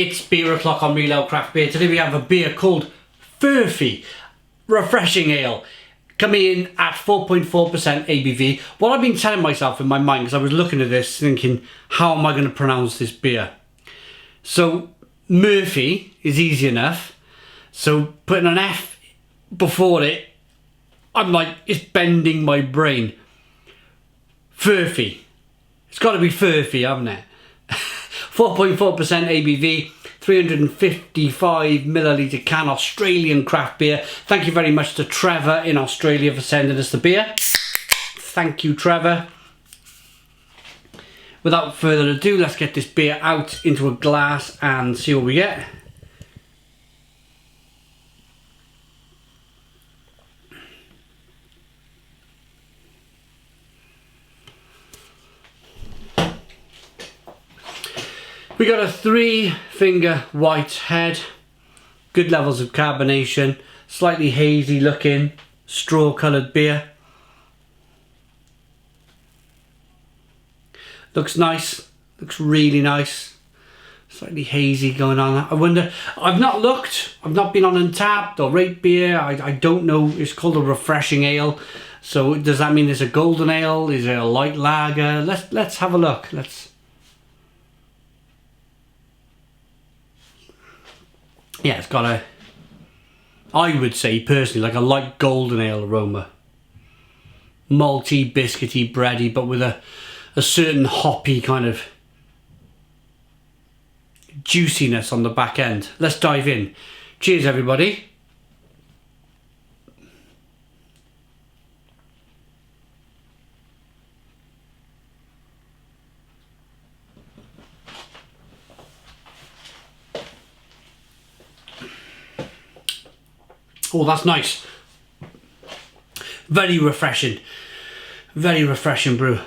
It's beer o'clock on Real Ale Craft Beer. Today we have a beer called Furphy, refreshing ale, coming in at 4.4% ABV. What I've been telling myself in my mind, because I was looking at this thinking, how am I going to pronounce this beer? So Murphy is easy enough, so putting an F before it, I'm like, it's bending my brain. Furphy. It's got to be Furphy, haven't it? 4.4% ABV, 355 milliliter can, Australian craft beer. Thank you very much to Trevor in Australia for sending us the beer. Thank you, Trevor. Without further ado, let's get this beer out into a glass and see what we get. We got a 3-finger white head, good levels of carbonation, slightly hazy looking, straw coloured beer. Looks nice, looks really nice, slightly hazy going on. I wonder, I've not looked, I've not been on Untapped or Rate Beer, I don't know. It's called a refreshing ale, so does that mean it's a golden ale? Is it a light lager? Let's have a look. Yeah, it's got a, I would say personally, like a light golden ale aroma. Malty, biscuity, bready, but with a certain hoppy kind of juiciness on the back end. Let's dive in. Cheers, everybody. Oh, that's nice. Very refreshing brew.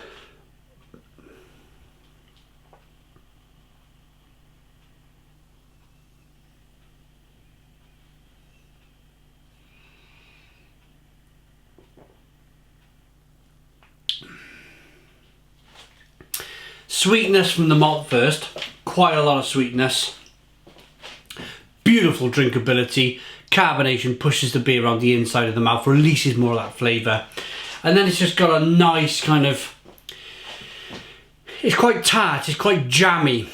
Sweetness from the malt first, quite a lot of sweetness. Beautiful drinkability. Carbonation pushes the beer on the inside of the mouth, releases more of that flavour. And then it's just got a nice kind of, it's quite tart, it's quite jammy.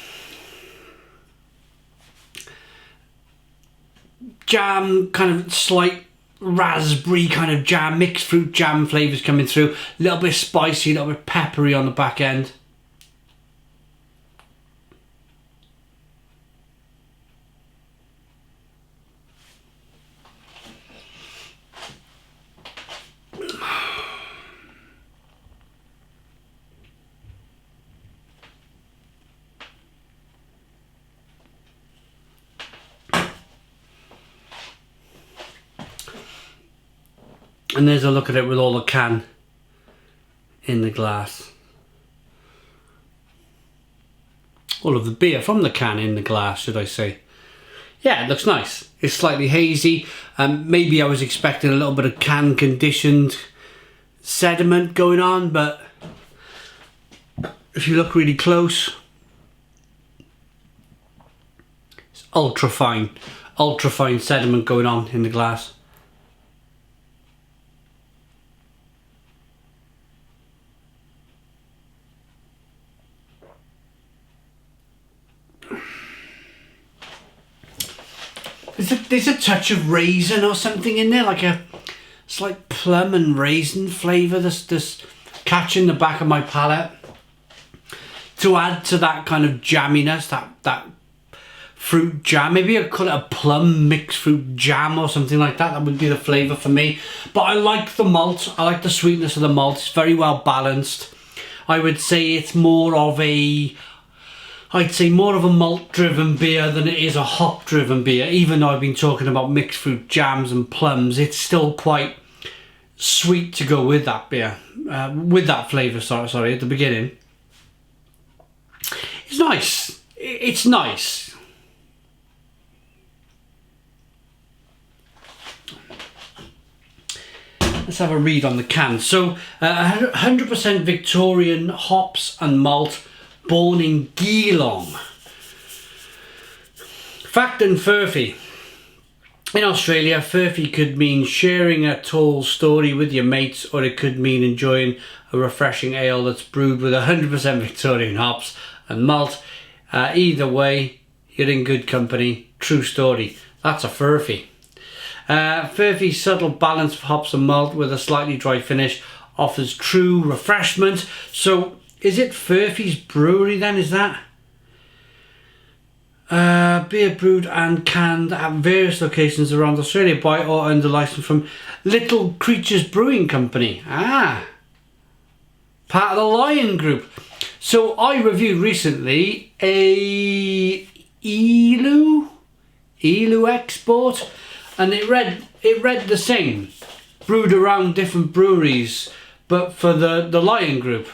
Jam, kind of slight raspberry kind of jam, mixed fruit jam flavours coming through. A little bit spicy, a little bit peppery on the back end. And there's a look at it with all the can in the glass. All of the beer from the can in the glass, should I say. Yeah, it looks nice. It's slightly hazy. Maybe I was expecting a little bit of can conditioned sediment going on, but if you look really close, it's ultra fine sediment going on in the glass. There's a touch of raisin or something in there, like a slight plum and raisin flavour that's catching the back of my palate. To add to that kind of jamminess, that fruit jam, maybe I'd call it a plum mixed fruit jam or something like that. That would be the flavour for me. But I like the malt, I like the sweetness of the malt. It's very well balanced. I would say it's more of a malt driven beer than it is a hop driven beer. Even though I've been talking about mixed fruit jams and plums, it's still quite sweet to go with that beer, with that flavour, sorry, at the beginning. It's nice. It's nice. Let's have a read on the can. So 100% Victorian hops and malt, born in Geelong. Fact and Furphy. In Australia, Furphy could mean sharing a tall story with your mates, or it could mean enjoying a refreshing ale that's brewed with 100% Victorian hops and malt. Either way, you're in good company. True story. That's a Furphy. Furphy's subtle balance of hops and malt with a slightly dry finish offers true refreshment. So, is it Furphy's brewery then, is that? Beer brewed and canned at various locations around Australia by or under license from Little Creatures Brewing Company. Part of the Lion Group. So I reviewed recently a Elu export, and it read the same, brewed around different breweries, but for the Lion Group.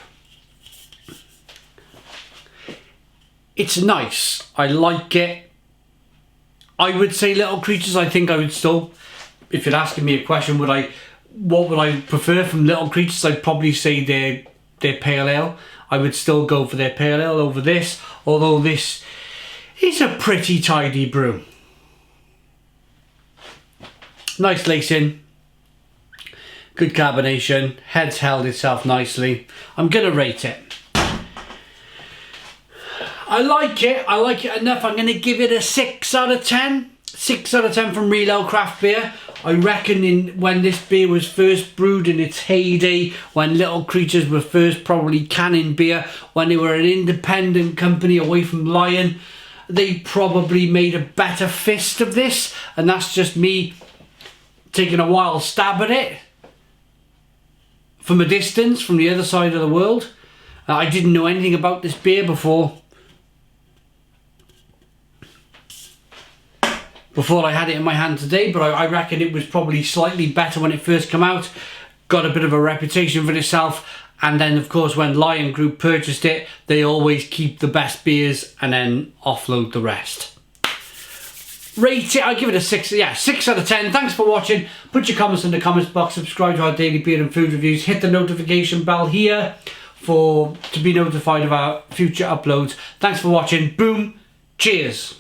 It's nice. I like it. I would say Little Creatures. I think I would still, if you're asking me a question, what would I prefer from Little Creatures? I'd probably say their pale ale. I would still go for their pale ale over this, although this is a pretty tidy brew. Nice lacing, good carbonation, head's held itself nicely. I'm gonna rate it. I like it enough. I'm going to give it a 6 out of 10. 6 out of 10 from Real Ale Craft Beer. I reckon when this beer was first brewed in its heyday, when Little Creatures were first probably canning beer, when they were an independent company away from Lion, they probably made a better fist of this. And that's just me taking a wild stab at it from a distance, from the other side of the world. I didn't know anything about this beer before I had it in my hand today, but I reckon it was probably slightly better when it first came out, got a bit of a reputation for itself, and then of course when Lion Group purchased it, they always keep the best beers and then offload the rest. Rate it, I give it a 6, 6 out of 10. Thanks for watching. Put your comments in the comments box, subscribe to our daily beer and food reviews, hit the notification bell here to be notified of our future uploads. Thanks for watching. Boom, cheers.